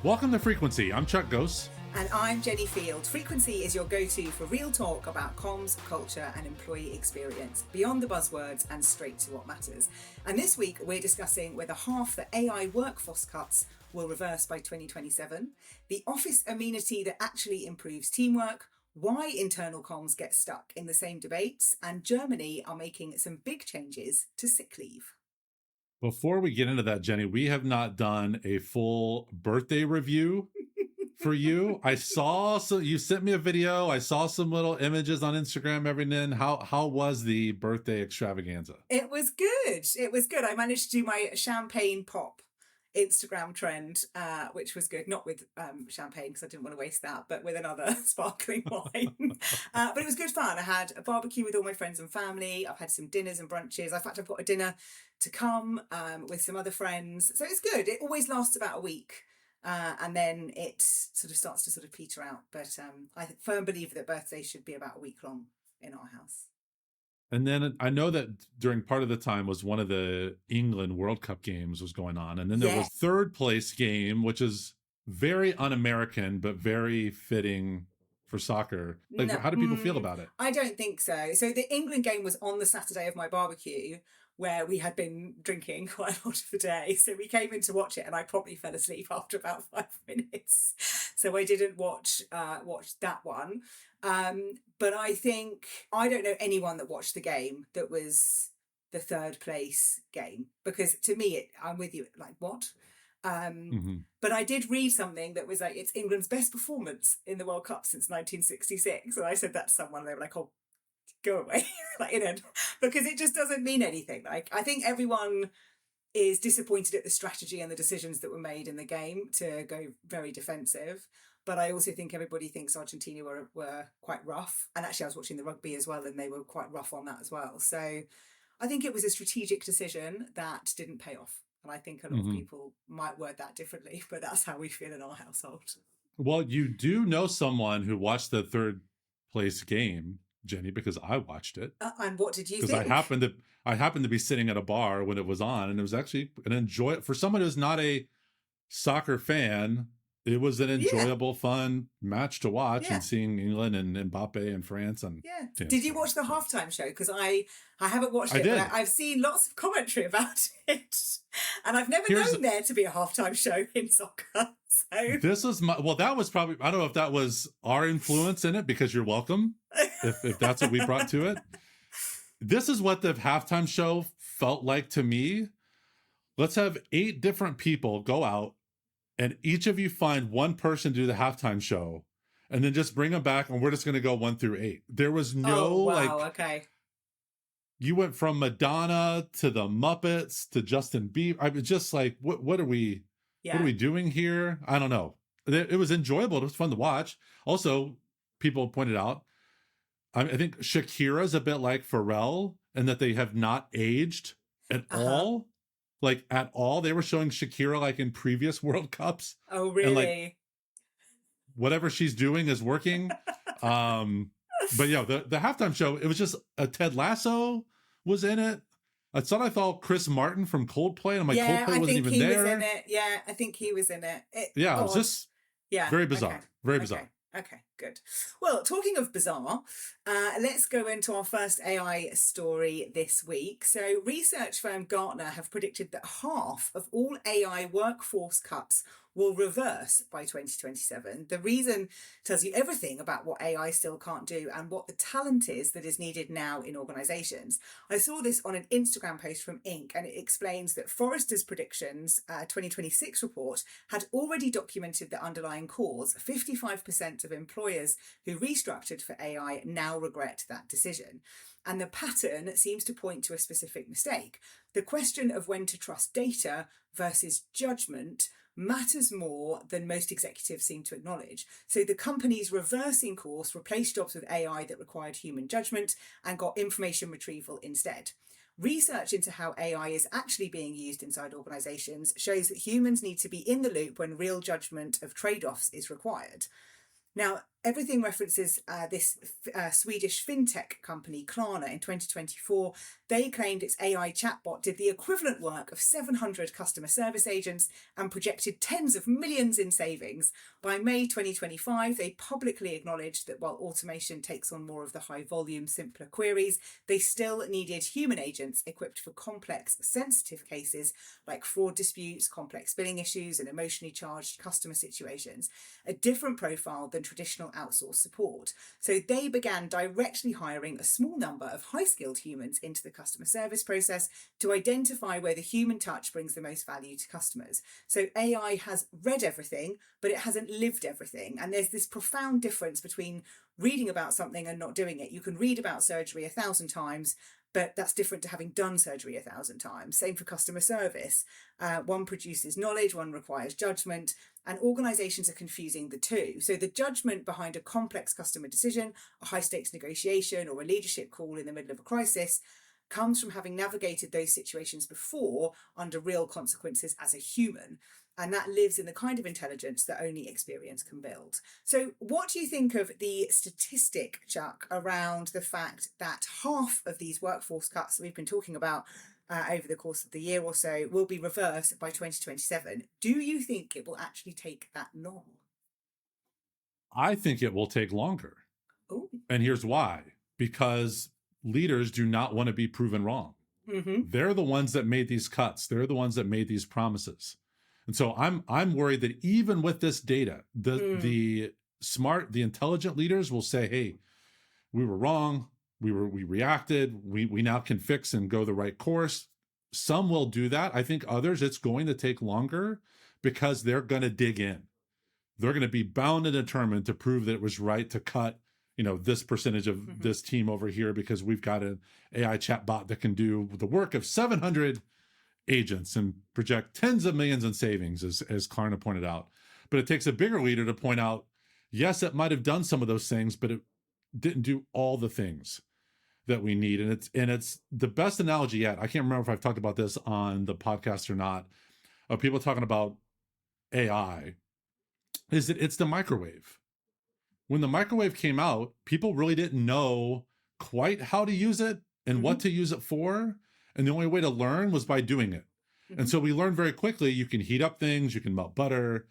Welcome to Frequency. I'm Chuck Gose. And I'm Jenni Field. Frequency is your go-to for real talk about comms, culture and employee experience, beyond the buzzwords and straight to what matters. And this week we're discussing whether half the AI workforce cuts will reverse by 2027, the office amenity that actually improves teamwork, why internal comms get stuck in the same debates, and Germany are making some big changes to sick leave. Before we get into that, Jenny, we have not done a full birthday review for you. I saw, so you sent me a video. I saw some little images on Instagram every then. How was the birthday extravaganza? It was good. It was good. I managed to do my champagne pop Instagram trend, which was good. Not with champagne because I didn't want to waste that, but with another sparkling wine. But it was good fun. I had a barbecue with all my friends and family. I've had some dinners and brunches. In fact, I've got a dinner to come with some other friends. So it's good. It always lasts about a week. And then it sort of starts to sort of peter out. But I firm believe that birthdays should be about a week long in our house. And then I know that during part of the time was one of the England World Cup games was going on. And then there was third place game, which is very un-American, but very fitting for soccer. Like, how do people feel about it? I don't think so. So the England game was on the Saturday of my barbecue, where we had been drinking quite a lot of the day. So we came in to watch it and I probably fell asleep after about 5 minutes. So I didn't watch that one. But I think, I don't know anyone that watched the game that was the third place game, because to me, I'm with you, like, what? But I did read something that was like, it's England's best performance in the World Cup since 1966. And I said that to someone and they were like, oh, go away, like, because it just doesn't mean anything. Like, I think everyone is disappointed at the strategy and the decisions that were made in the game to go very defensive. But I also think everybody thinks Argentina were quite rough. And actually I was watching the rugby as well and they were quite rough on that as well. So I think it was a strategic decision that didn't pay off. And I think a lot of people might word that differently, but that's how we feel in our household. Well, you do know someone who watched the third place game, Jenny, because I watched it. And what did you think? Because I happened to be sitting at a bar when it was on, and it was actually an enjoy for someone who's not a soccer fan. It was an enjoyable, fun match to watch, and seeing England and Mbappe and France. And did you watch the halftime show? Because I haven't watched it, but I've seen lots of commentary about it, and I've never known there to be a halftime show in soccer. So this was that was probably, I don't know if that was our influence in it, because you're welcome if that's what we brought to it. This is what the halftime show felt like to me. Let's have 8 different people go out, and each of you find one person to do the halftime show, and then just bring them back, and we're just going to go 1 through 8. There was no you went from Madonna to the Muppets to Justin Bieber. I was just like, what are we doing here? I don't know. It was enjoyable. It was fun to watch. Also, people pointed out, I think Shakira's a bit like Pharrell in that they have not aged at all. Like, at all. They were showing Shakira like in previous World Cups. Oh, really? And, like, whatever she's doing is working. But yeah, the halftime show, it was just Ted Lasso was in it. I thought Chris Martin from Coldplay. And I'm like, Coldplay wasn't even there. Was in it. Yeah, I think he was in it. It was just very bizarre. Okay. Very bizarre. Okay, good. Well, talking of bizarre, let's go into our first AI story this week. So research firm Gartner have predicted that half of all AI workforce cuts will reverse by 2027. The reason tells you everything about what AI still can't do and what the talent is that is needed now in organisations. I saw this on an Instagram post from Inc. and it explains that Forrester's predictions 2026 report had already documented the underlying cause. 55% of employers who restructured for AI now regret that decision. And the pattern seems to point to a specific mistake. The question of when to trust data versus judgment matters more than most executives seem to acknowledge. So the companies reversing course replaced jobs with AI that required human judgment and got information retrieval instead. Research into how AI is actually being used inside organisations shows that humans need to be in the loop when real judgment of trade-offs is required. Now, everything references this Swedish fintech company, Klarna, in 2024. They claimed its AI chatbot did the equivalent work of 700 customer service agents and projected tens of millions in savings. By May 2025, they publicly acknowledged that while automation takes on more of the high volume, simpler queries, they still needed human agents equipped for complex, sensitive cases like fraud disputes, complex billing issues, and emotionally charged customer situations, a different profile than traditional outsourced support. So they began directly hiring a small number of high-skilled humans into the customer service process to identify where the human touch brings the most value to customers. So AI has read everything, but it hasn't lived everything. And there's this profound difference between reading about something and not doing it. You can read about surgery 1,000 times, but that's different to having done surgery 1,000 times. Same for customer service. One produces knowledge, one requires judgment, and organizations are confusing the two. So the judgment behind a complex customer decision, a high stakes negotiation, or a leadership call in the middle of a crisis comes from having navigated those situations before under real consequences as a human. And that lives in the kind of intelligence that only experience can build. So what do you think of the statistic, Chuck, around the fact that half of these workforce cuts that we've been talking about over the course of the year or so will be reversed by 2027? Do you think it will actually take that long? I think it will take longer. Ooh. And here's why. Because leaders do not want to be proven wrong. Mm-hmm. They're the ones that made these cuts. They're the ones that made these promises. And so I'm worried that even with this data, the smart, the intelligent leaders will say, hey, we were wrong. We reacted. We now can fix and go the right course. Some will do that. I think others, it's going to take longer because they're going to dig in. They're going to be bound and determined to prove that it was right to cut, this percentage of this team over here because we've got an AI chatbot that can do the work of 700 agents and project tens of millions in savings, as Klarna pointed out. But it takes a bigger leader to point out, yes, it might have done some of those things, but it didn't do all the things that we need. And it's the best analogy yet. I can't remember if I've talked about this on the podcast or not, of people talking about AI, is that it's the microwave. When the microwave came out, people really didn't know quite how to use it and what to use it for. And the only way to learn was by doing it. And so we learned very quickly, you can heat up things, you can melt butter.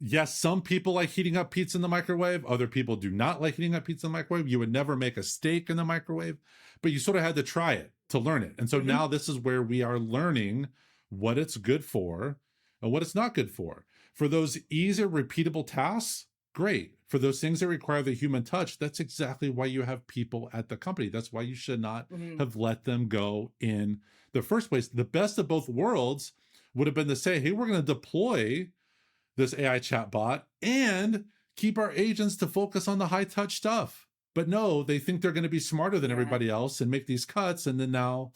Yes, some people like heating up pizza in the microwave. Other people do not like heating up pizza in the microwave. You would never make a steak in the microwave, but you sort of had to try it to learn it. And so now this is where we are learning what it's good for and what it's not good for. For those easier, repeatable tasks, great. For those things that require the human touch, that's exactly why you have people at the company. That's why you should not have let them go in the first place. The best of both worlds would have been to say, hey, we're going to deploy this AI chatbot and keep our agents to focus on the high touch stuff. But no, they think they're going to be smarter than everybody else and make these cuts and then now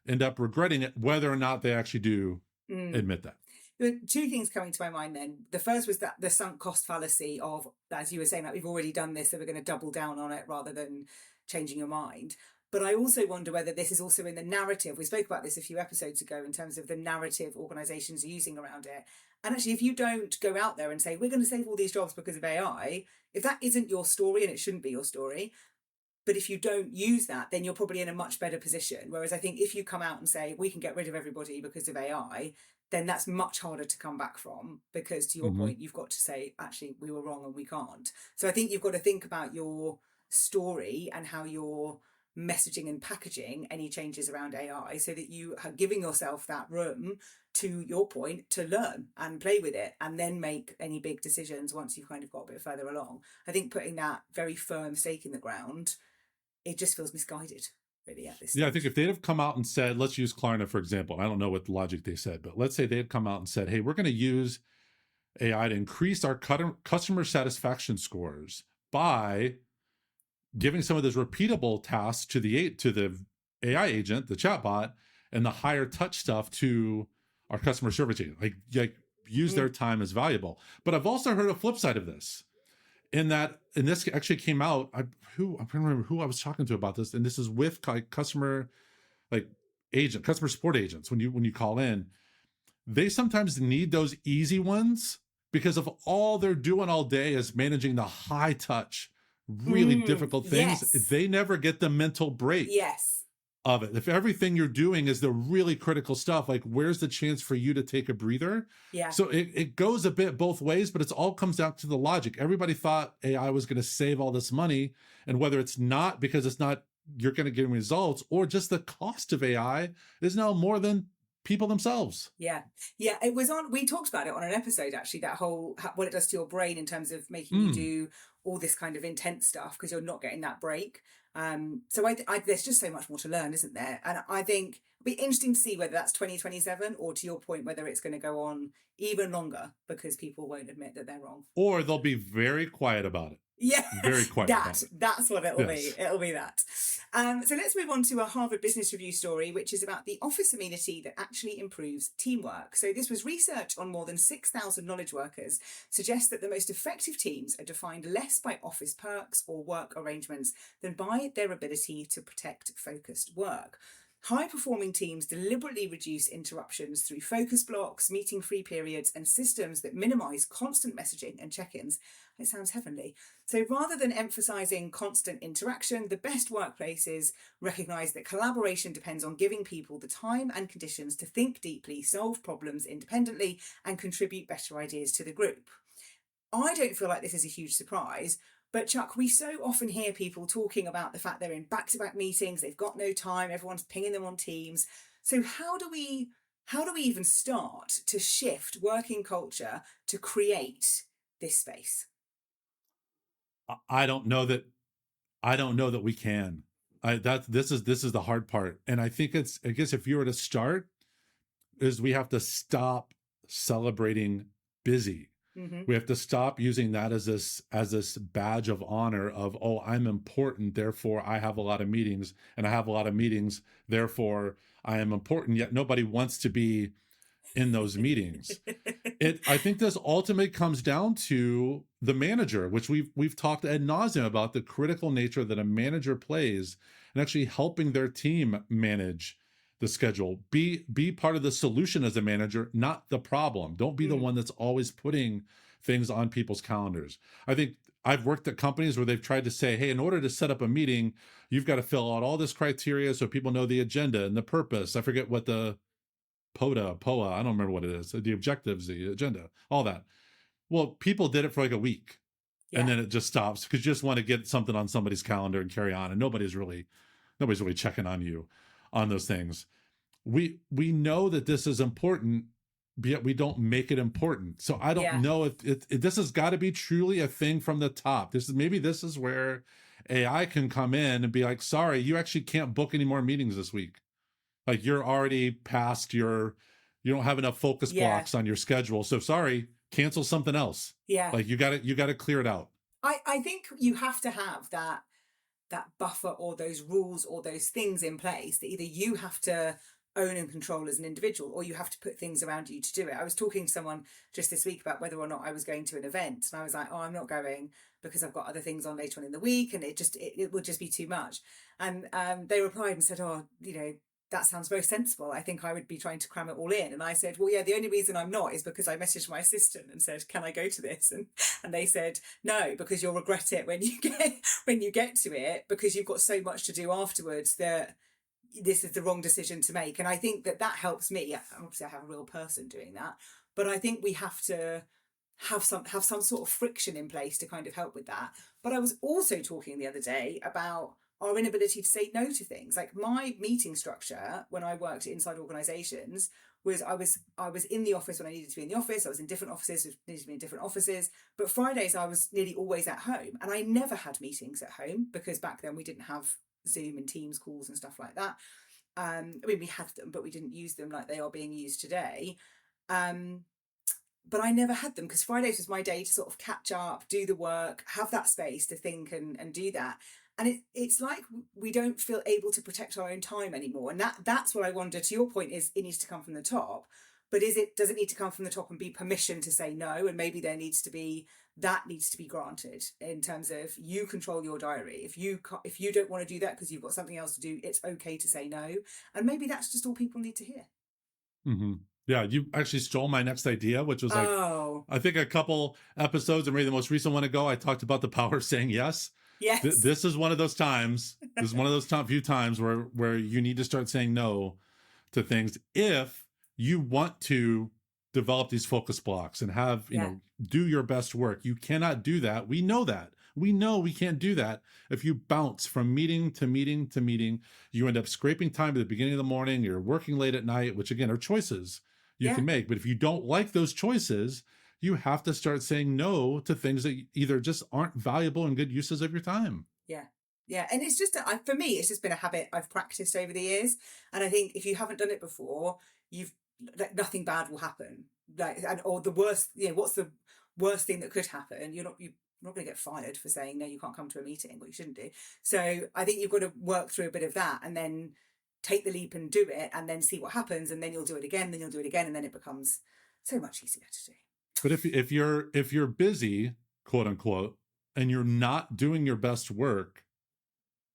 end up regretting it, whether or not they actually do admit that. There were two things coming to my mind then. The first was that the sunk cost fallacy of, as you were saying, like we've already done this, so we're going to double down on it rather than changing your mind. But I also wonder whether this is also in the narrative. We spoke about this a few episodes ago in terms of the narrative organizations are using around it. And actually, if you don't go out there and say, we're going to save all these jobs because of AI, if that isn't your story, and it shouldn't be your story, but if you don't use that, then you're probably in a much better position. Whereas I think if you come out and say, we can get rid of everybody because of AI, then that's much harder to come back from, because to your point, you've got to say, actually, we were wrong and we can't. So I think you've got to think about your story and how you're messaging and packaging any changes around AI so that you are giving yourself that room, to your point, to learn and play with it and then make any big decisions once you've kind of got a bit further along. I think putting that very firm stake in the ground, it just feels misguided. Really at this stage. Yeah, I think if they'd have come out and said, let's use Klarna, for example. I don't know what logic they said, but let's say they had come out and said, hey, we're going to use AI to increase our customer satisfaction scores by giving some of those repeatable tasks to the AI agent, the chatbot, and the higher touch stuff to our customer service agent. Like use their time as valuable. But I've also heard a flip side of this. And this actually came out, I can't remember who I was talking to about this, and this is with customer support agents. When you call in, they sometimes need those easy ones because of all they're doing all day is managing the high touch, really difficult things. Yes. They never get the mental break Yes. of it. If everything you're doing is the really critical stuff, like where's the chance for you to take a breather? Yeah. So it goes a bit both ways, but it's all comes down to the logic. Everybody thought AI was going to save all this money, and whether it's not because it's not, you're going to get results, or just the cost of AI is now more than people themselves. Yeah. It was on, we talked about it on an episode, actually, that whole, what it does to your brain in terms of making you do all this kind of intense stuff because you're not getting that break. So there's just so much more to learn, isn't there? And I think it'll be interesting to see whether that's 2027 or, to your point, whether it's going to go on even longer because people won't admit that they're wrong. Or they'll be very quiet about it. Yeah, very quiet. That's what it'll be. It'll be that. So let's move on to a Harvard Business Review story, which is about the office amenity that actually improves teamwork. So this was research on more than 6,000 knowledge workers, suggests that the most effective teams are defined less by office perks or work arrangements than by their ability to protect focused work. High-performing teams deliberately reduce interruptions through focus blocks, meeting-free periods, and systems that minimise constant messaging and check-ins. It sounds heavenly. So rather than emphasising constant interaction, the best workplaces recognise that collaboration depends on giving people the time and conditions to think deeply, solve problems independently, and contribute better ideas to the group. I don't feel like this is a huge surprise, but Chuck, we so often hear people talking about the fact they're in back-to-back meetings, they've got no time, everyone's pinging them on Teams. So how do we even start to shift working culture to create this space? I don't know that we can. This is the hard part. And I think I guess if you were to start, is we have to stop celebrating busy. We have to stop using that as this badge of honor of, oh, I'm important, therefore I have a lot of meetings, and I have a lot of meetings, therefore I am important, yet nobody wants to be in those meetings. I think this ultimately comes down to the manager, which we've talked ad nauseum about the critical nature that a manager plays in actually helping their team manage the schedule. Be part of the solution as a manager, not the problem. Don't be the one that's always putting things on people's calendars. I think I've worked at companies where they've tried to say, hey, in order to set up a meeting, you've got to fill out all this criteria so people know the agenda and the purpose. I forget what the POA, I don't remember what it is. The objectives, the agenda, all that. Well, people did it for like a week. Yeah. And then it just stops because you just want to get something on somebody's calendar and carry on. And nobody's really checking on you on those things. We know that this is important, but yet we don't make it important. So I don't know if this has got to be truly a thing from the top. This is where AI can come in and be like, sorry, you actually can't book any more meetings this week. Like you're already past you don't have enough focus blocks on your schedule. So sorry, cancel something else. Yeah. Like you got to clear it out. I think you have to have that buffer or those rules or those things in place that either you have to own and control as an individual, or you have to put things around you to do it. I was talking to someone just this week about whether or not I was going to an event, and I was like, oh, I'm not going because I've got other things on later on in the week, and it would just be too much. And they replied and said, oh, that sounds very sensible. I think I would be trying to cram it all in. And I said, well, yeah, the only reason I'm not is because I messaged my assistant and said, can I go to this? And they said, no, because you'll regret it when you get to it, because you've got so much to do afterwards that this is the wrong decision to make. And I think that helps me. Obviously I have a real person doing that, but I think we have to have some sort of friction in place to kind of help with that. But I was also talking the other day about our inability to say no to things. Like my meeting structure when I worked inside organizations was I was in the office when I needed to be in the office. I was in different offices, needed to be in different offices. But Fridays I was nearly always at home, and I never had meetings at home because back then we didn't have Zoom and Teams calls and stuff like that. I mean, we had them, but we didn't use them like they are being used today. But I never had them because Fridays was my day to sort of catch up, do the work, have that space to think and do that. And it's like we don't feel able to protect our own time anymore. And that's what I wonder, to your point, is it needs to come from the top. But does it need to come from the top and be permission to say no? And maybe needs to be granted in terms of you control your diary. If you don't want to do that because you've got something else to do, it's okay to say no. And maybe that's just all people need to hear. Mm-hmm. Yeah, you actually stole my next idea, which was like, Oh, I think a couple episodes, or maybe the most recent one ago, I talked about the power of saying yes. yes. This is one of those times. This is one of those few times where you need to start saying no to things if you want to develop these focus blocks and have, Yeah. do your best work. You cannot do that. We know that. We know we can't do that. If you bounce from meeting to meeting to meeting, you end up scraping time at the beginning of the morning, you're working late at night, which again are choices you Yeah. can make. But if you don't like those choices, you have to start saying no to things that either just aren't valuable and good uses of your time. Yeah. Yeah. And it's just, for me, it's just been a habit I've practiced over the years. And I think if you haven't done it before, like, nothing bad will happen. Like, or the worst, what's the worst thing that could happen? You're not going to get fired for saying, no, you can't come to a meeting, what you shouldn't do. So I think you've got to work through a bit of that and then take the leap and do it and then see what happens. And then you'll do it again, then you'll do it again. And then it becomes so much easier to do. But if you're busy, quote unquote, and you're not doing your best work,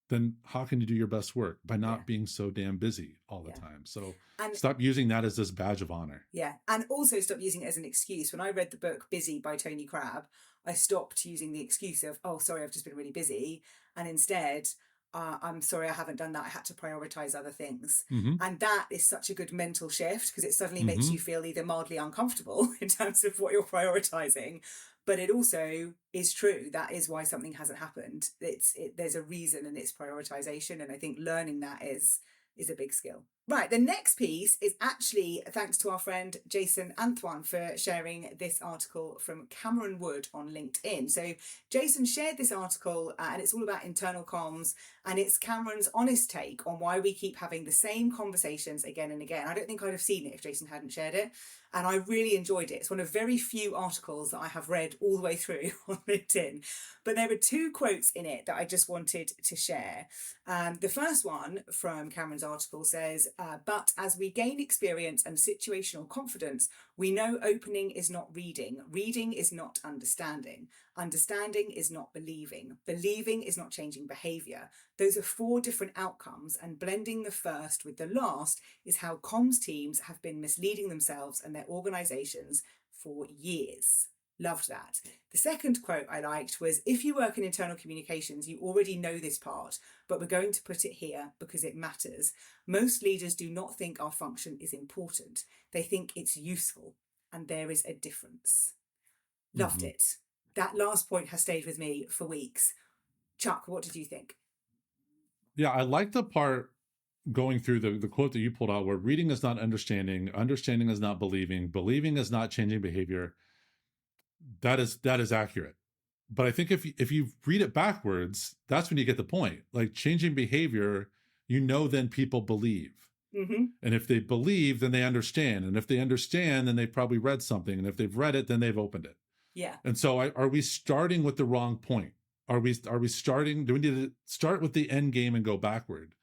then how can you do your best work? By not being so damn busy all the time. So stop using that as this badge of honor. Yeah. And also stop using it as an excuse. When I read the book Busy by Tony Crabb, I stopped using the excuse of, oh, sorry, I've just been really busy. And instead, I'm sorry, I haven't done that. I had to prioritize other things. Mm-hmm. And that is such a good mental shift because it suddenly makes you feel either mildly uncomfortable in terms of what you're prioritizing. But it also is true. That is why something hasn't happened. There's a reason, and it's prioritization. And I think learning that is a big skill. Right, the next piece is actually thanks to our friend Jason Antoine for sharing this article from Cameron Wood on LinkedIn. So Jason shared this article and it's all about internal comms, and it's Cameron's honest take on why we keep having the same conversations again and again. I don't think I'd have seen it if Jason hadn't shared it, and I really enjoyed it. It's one of very few articles that I have read all the way through on LinkedIn. But there were two quotes in it that I just wanted to share. The first one from Cameron's article says, but as we gain experience and situational confidence, we know opening is not reading. Reading is not understanding. Understanding is not believing. Believing is not changing behaviour. Those are 4 different outcomes, and blending the first with the last is how comms teams have been misleading themselves and their organisations for years. Loved that. The second quote I liked was, if you work in internal communications, you already know this part, but we're going to put it here because it matters. Most leaders do not think our function is important. They think it's useful, and there is a difference. Loved it. That last point has stayed with me for weeks. Chuck, what did you think? Yeah, I like the part going through the quote that you pulled out where reading is not understanding, understanding is not believing, believing is not changing behavior. That is accurate. But I think if you read it backwards, that's when you get the point. Like changing behavior, then people believe. Mm-hmm. And if they believe, then they understand. And if they understand, then they've probably read something. And if they've read it, then they've opened it. Yeah. And so are we starting with the wrong point? Are we starting? Do we need to start with the end game and go backward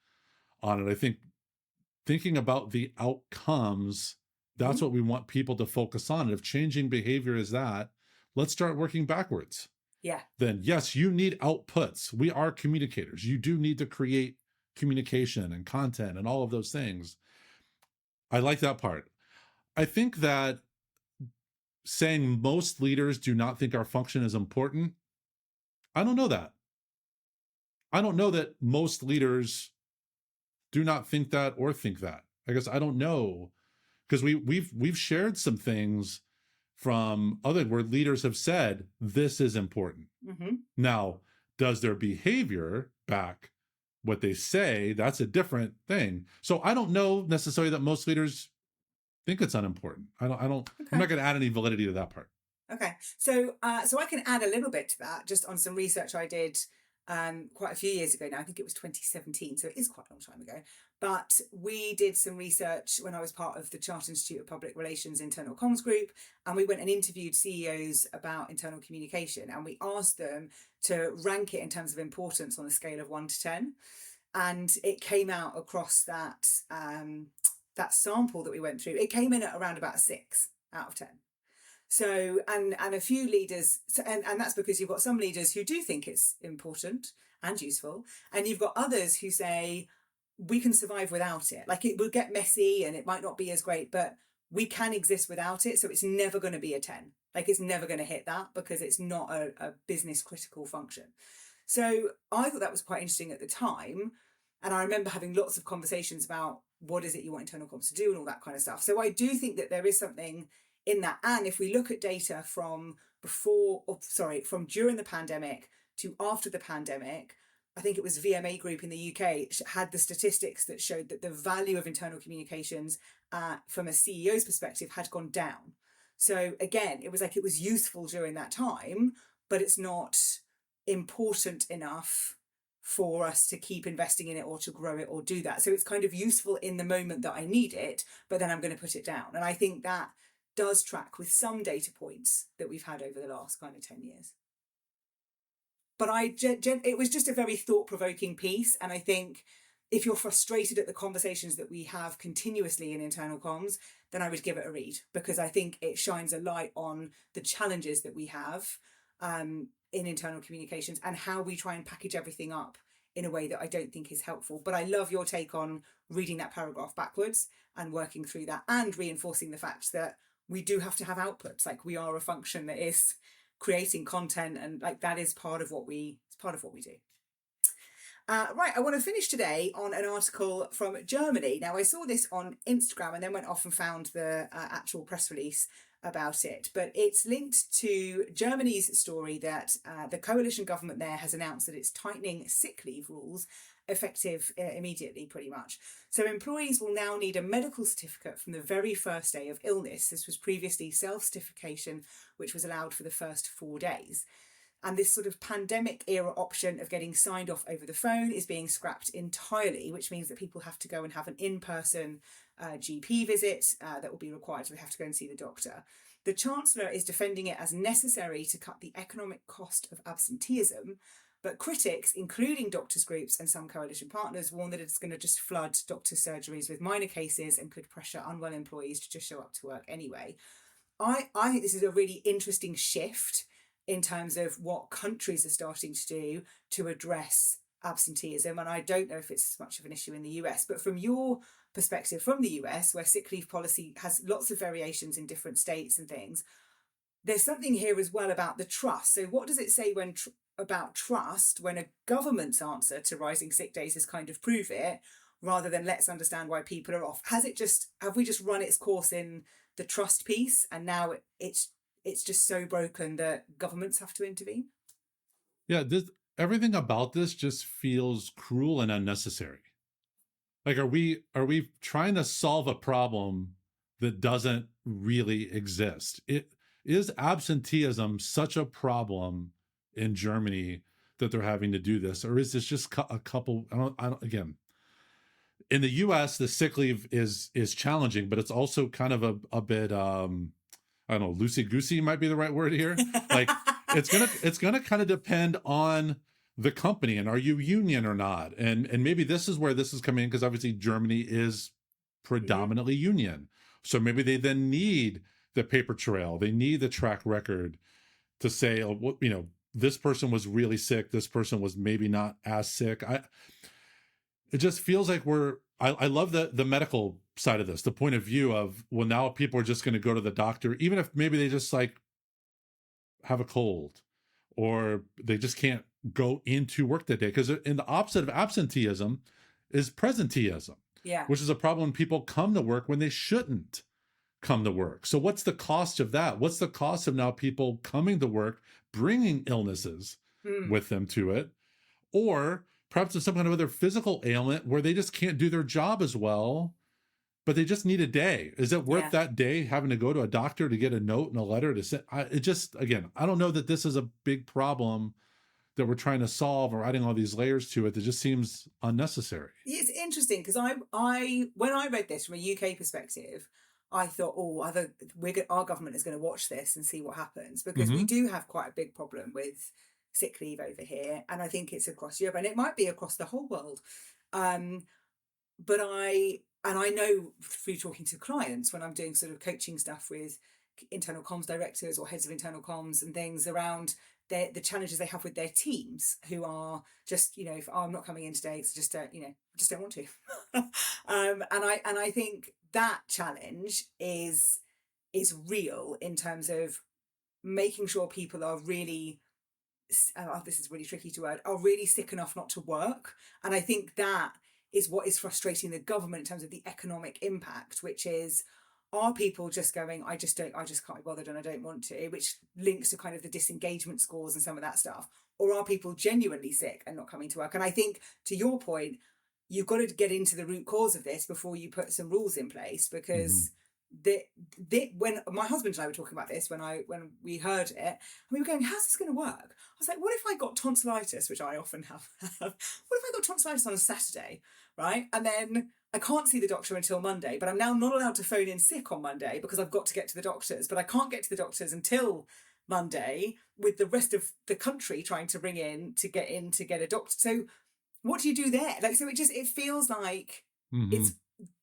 on it? I think thinking about the outcomes, that's what we want people to focus on. And if changing behavior is that, let's start working backwards. Yeah. Then yes, you need outputs. We are communicators. You do need to create communication and content and all of those things. I like that part. I think that saying most leaders do not think our function is important, I don't know that. I don't know that most leaders do not think that or think that. I guess I don't know, because we've shared some things from other where leaders have said this is important. Mm-hmm. Now, does their behavior back what they say? That's a different thing. So I don't know necessarily that most leaders think it's unimportant. I don't. Okay. I'm not going to add any validity to that part. Okay, so I can add a little bit to that just on some research I did quite a few years ago now. I think it was 2017, so it is quite a long time ago. But we did some research when I was part of the Chartered Institute of Public Relations internal comms group, and we went and interviewed CEOs about internal communication, and we asked them to rank it in terms of importance on a scale of 1 to 10, and it came out across that that sample that we went through. It came in at around about a 6 out of 10. So, and a few leaders, and that's because you've got some leaders who do think it's important and useful, and you've got others who say, we can survive without it. Like, it will get messy and it might not be as great, but we can exist without it. So it's never going to be a 10. Like, it's never going to hit that because it's not a business critical function. So I thought that was quite interesting at the time. And I remember having lots of conversations about what is it you want internal comms to do and all that kind of stuff. So I do think that there is something in that. And if we look at data from from during the pandemic to after the pandemic, I think it was VMA Group in the UK had the statistics that showed that the value of internal communications from a CEO's perspective had gone down. So again, it was like it was useful during that time, but it's not important enough for us to keep investing in it or to grow it or do that. So it's kind of useful in the moment that I need it, but then I'm going to put it down. And I think that does track with some data points that we've had over the last kind of 10 years. But it was just a very thought-provoking piece. And I think if you're frustrated at the conversations that we have continuously in internal comms, then I would give it a read, because I think it shines a light on the challenges that we have in internal communications and how we try and package everything up in a way that I don't think is helpful. But I love your take on reading that paragraph backwards and working through that and reinforcing the fact that we do have to have outputs. Like, we are a function that is creating content, and like that is part of what we do. Right, I want to finish today on an article from Germany. Now, I saw this on Instagram and then went off and found the actual press release about it. But it's linked to Germany's story that the coalition government there has announced that it's tightening sick leave rules effective immediately, pretty much. So employees will now need a medical certificate from the very first day of illness. This was previously self-certification, which was allowed for the first 4 days. And this sort of pandemic era option of getting signed off over the phone is being scrapped entirely, which means that people have to go and have an in-person GP visit that will be required. So they have to go and see the doctor. The Chancellor is defending it as necessary to cut the economic cost of absenteeism. But critics, including doctors' groups and some coalition partners, warn that it's going to just flood doctor surgeries with minor cases and could pressure unwell employees to just show up to work anyway. I think this is a really interesting shift in terms of what countries are starting to do to address absenteeism. And I don't know if it's as much of an issue in the US, but from your perspective from the US, where sick leave policy has lots of variations in different states and things, there's something here as well about the trust. So what does it say about trust when a government's answer to rising sick days is kind of prove it, rather than let's understand why people are off? Have we just run its course in the trust piece, and now it's just so broken that governments have to intervene? Yeah, everything about this just feels cruel and unnecessary. Like, are we trying to solve a problem that doesn't really exist? Is absenteeism such a problem in Germany that they're having to do this, or is this just a couple? Again, in the U.S., the sick leave is challenging, but it's also kind of a bit I don't know, loosey-goosey might be the right word here. Like, it's gonna kind of depend on the company, and are you union or not? And maybe this is where this is coming in, because obviously Germany is predominantly union. So maybe they then need the paper trail, they need the track record to say, oh, this person was really sick, this person was maybe not as sick. It just feels like I love the medical side of this, the point of view of, well, now people are just going to go to the doctor, even if maybe they just like have a cold or they just can't go into work that day. Because in the opposite of absenteeism is presenteeism, which is a problem when people come to work when they shouldn't come to work. So what's the cost of that? What's the cost of now people coming to work, bringing illnesses with them to it? Or perhaps it's some kind of other physical ailment where they just can't do their job as well, but they just need a day. Is it worth that day having to go to a doctor to get a note and a letter to send? Again, I don't know that this is a big problem that we're trying to solve, or adding all these layers to it that just seems unnecessary. It's interesting because when I read this from a UK perspective, I thought, our government is going to watch this and see what happens, because we do have quite a big problem with sick leave over here, and I think it's across Europe, and it might be across the whole world. But I know through talking to clients when I'm doing sort of coaching stuff with internal comms directors or heads of internal comms and things around the challenges they have with their teams, who are just, I'm not coming in today, it's just just don't want to. And I think that challenge is real in terms of making sure people are really, this is really tricky to word, are really sick enough not to work. And I think that is what is frustrating the government in terms of the economic impact, which is, are people just going, I just can't be bothered and I don't want to, which links to kind of the disengagement scores and some of that stuff, or are people genuinely sick and not coming to work? And I think, to your point, you've got to get into the root cause of this before you put some rules in place, because when my husband and I were talking about this, when we heard it, and we were going, how's this going to work? I was like, what if I got tonsillitis, which I often have? What if I got tonsillitis on a Saturday, right? And then I can't see the doctor until Monday, but I'm now not allowed to phone in sick on Monday because I've got to get to the doctors, but I can't get to the doctors until Monday, with the rest of the country trying to ring in to get a doctor. So what do you do there? Like, so it feels like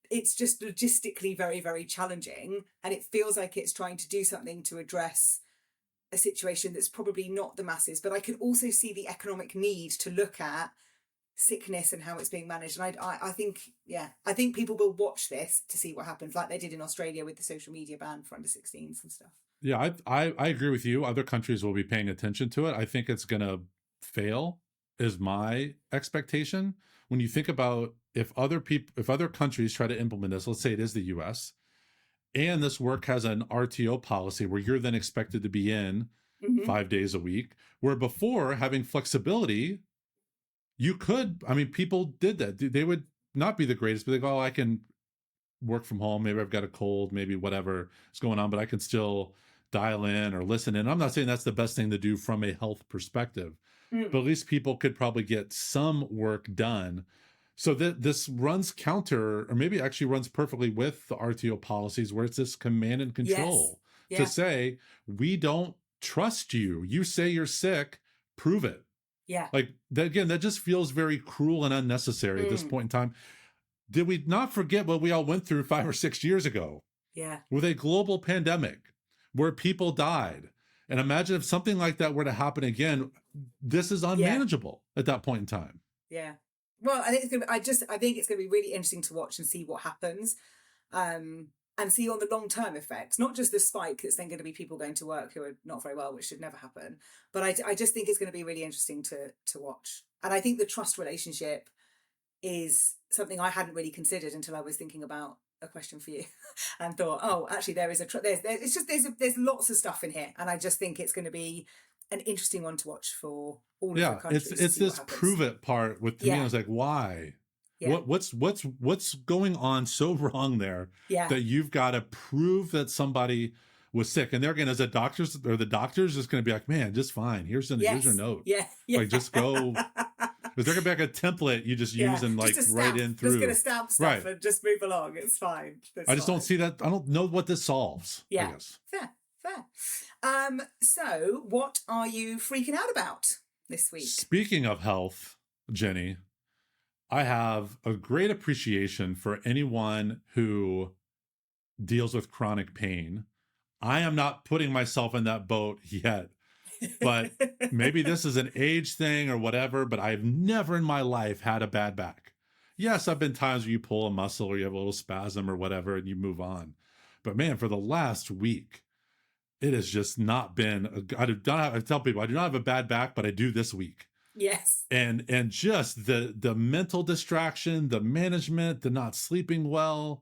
it's just logistically very, very challenging, and it feels like it's trying to do something to address a situation that's probably not the masses. But I can also see the economic need to look at sickness and how it's being managed. And I think people will watch this to see what happens, like they did in Australia with the social media ban for under 16s and stuff. Yeah, I agree with you. Other countries will be paying attention to it. I think it's going to fail, is my expectation. When you think about if other countries try to implement this, let's say it is the US, and this work has an RTO policy where you're then expected to be in 5 days a week, where before, having flexibility, you could, I mean, people did that. They would not be the greatest, but they go, oh, I can work from home. Maybe I've got a cold, maybe whatever is going on, but I can still dial in or listen in. I'm not saying that's the best thing to do from a health perspective, but at least people could probably get some work done. So that this runs counter, or maybe actually runs perfectly with the RTO policies, where it's this command and control to say, we don't trust you. You say you're sick, prove it. Yeah. Like that, again, that just feels very cruel and unnecessary at this point in time. Did we not forget what we all went through 5 or 6 years ago? Yeah. With a global pandemic where people died. And imagine if something like that were to happen again. This is unmanageable at that point in time. Yeah. Well, I think I think it's going to be really interesting to watch and see what happens, and see on the long-term effects, not just the spike that's then going to be people going to work who are not very well, which should never happen. But I just think it's going to be really interesting to watch. And I think the trust relationship is something I hadn't really considered until I was thinking about a question for you and thought, oh, actually there is there's lots of stuff in here. And I just think it's going to be an interesting one to watch for all of the countries. It's this prove it part with me. I was like, why? Yeah. What's going on so wrong there that you've got to prove that somebody was sick? And there again, as the doctors just going to be like, man, just fine. Here's your note. Yeah. Like just go. Because there could be like a template you just use and like write in through. Just going to stamp stuff and just move along. It's fine. I just don't see that. I don't know what this solves. Yeah. I guess. Fair. So what are you freaking out about this week? Speaking of health, Jenny, I have a great appreciation for anyone who deals with chronic pain. I am not putting myself in that boat yet, but maybe this is an age thing or whatever, but I've never in my life had a bad back. Yes, I've been times where you pull a muscle or you have a little spasm or whatever and you move on. But man, for the last week, it has just not been, I tell people, I do not have a bad back, but I do this week. Yes. And just the mental distraction, the management, the not sleeping well.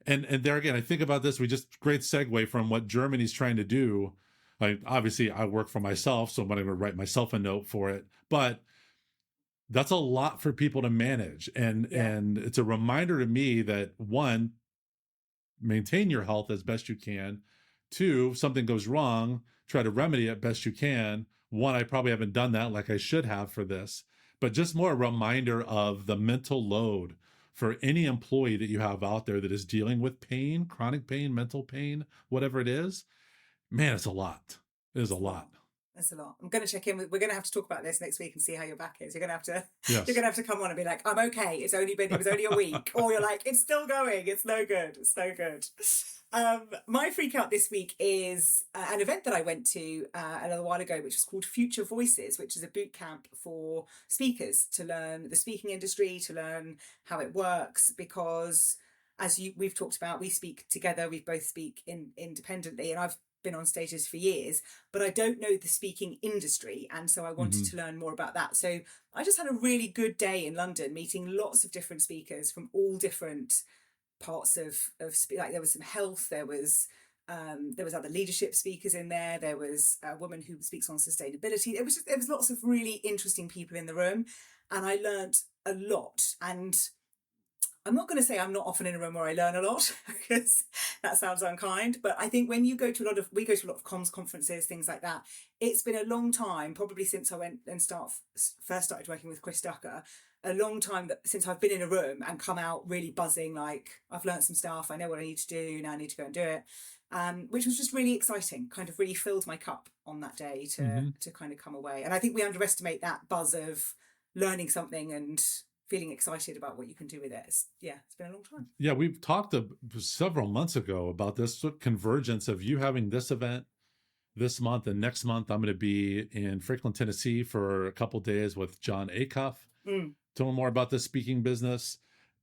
And there again, I think about this, great segue from what Germany's trying to do. Like, obviously I work for myself, so I'm not going to write myself a note for it, but that's a lot for people to manage. And it's a reminder to me that, one, maintain your health as best you can. 2, if something goes wrong, try to remedy it best you can. 1, I probably haven't done that like I should have for this, but just more a reminder of the mental load for any employee that you have out there that is dealing with pain, chronic pain, mental pain, whatever it is. Man, it's a lot. It is a lot. That's a lot. I'm going to check in. We're going to have to talk about this next week and see how your back is. You're going to have to come on and be like, I'm okay. It was only a week. Or you're like, it's still going. It's no good. It's no good. My freak out this week is an event that I went to a little while ago, which was called Future Voices, which is a boot camp for speakers to learn the speaking industry, to learn how it works, because as we've talked about, we speak together, we both speak independently, and I've been on stages for years, but I don't know the speaking industry, and so I wanted to learn more about that. So I just had a really good day in London, meeting lots of different speakers from all different parts of like, there was some health, there was other leadership speakers in there, there was a woman who speaks on sustainability, there was lots of really interesting people in the room, and I learned a lot. And I'm not going to say I'm not often in a room where I learn a lot, because that sounds unkind, but I think when you go to we go to a lot of comms conferences, things like that, it's been a long time, probably since I went and first started working with Chris Ducker, a long time since I've been in a room and come out really buzzing, like I've learned some stuff, I know what I need to do, now I need to go and do it, which was just really exciting, kind of really filled my cup on that day to kind of come away. And I think we underestimate that buzz of learning something and feeling excited about what you can do with it. It's been a long time. Yeah, we've talked several months ago about this convergence of you having this event this month, and next month I'm going to be in Franklin, Tennessee for a couple of days with John Acuff, telling more about the speaking business.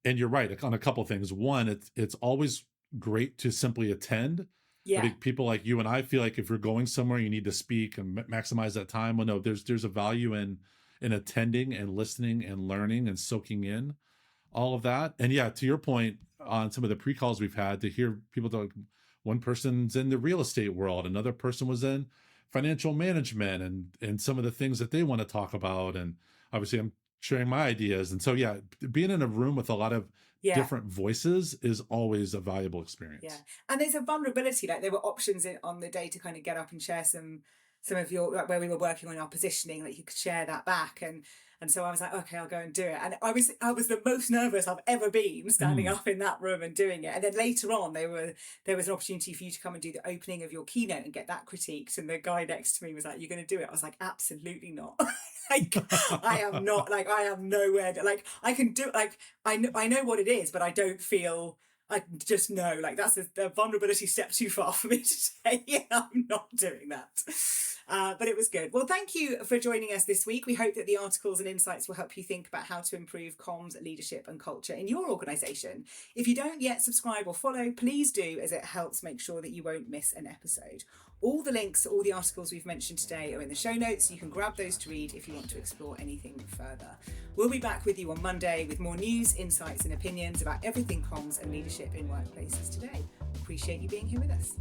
And you're right on a couple of things. One, it's always great to simply attend. Yeah. I think people like you and I feel like if you're going somewhere, you need to speak and maximize that time. Well, no, there's a value in attending and listening and learning and soaking in all of that. And yeah, to your point on some of the pre-calls we've had, to hear people talk, one person's in the real estate world, another person was in financial management and some of the things that they want to talk about. And obviously I'm sharing my ideas. And so, yeah, being in a room with a lot of different voices is always a valuable experience. Yeah. And there's a vulnerability, like there were options on the day to kind of get up and share some of your, like where we were working on our positioning, like you could share that back, and so I was like, okay, I'll go and do it. And I was the most nervous I've ever been standing up in that room and doing it. And then later on there was an opportunity for you to come and do the opening of your keynote and get that critiqued, and the guy next to me was like, you're going to do it? I was like, absolutely not. Like I am not, like I am nowhere like I can do, like I know what it is, but I don't feel, I just know, like that's a vulnerability step too far for me to say, I'm not doing that. But it was good. Well, thank you for joining us this week. We hope that the articles and insights will help you think about how to improve comms, leadership and culture in your organisation. If you don't yet subscribe or follow, please do, as it helps make sure that you won't miss an episode. All the links to all the articles we've mentioned today are in the show notes. You can grab those to read if you want to explore anything further. We'll be back with you on Monday with more news, insights and opinions about everything comms and leadership in workplaces today. Appreciate you being here with us.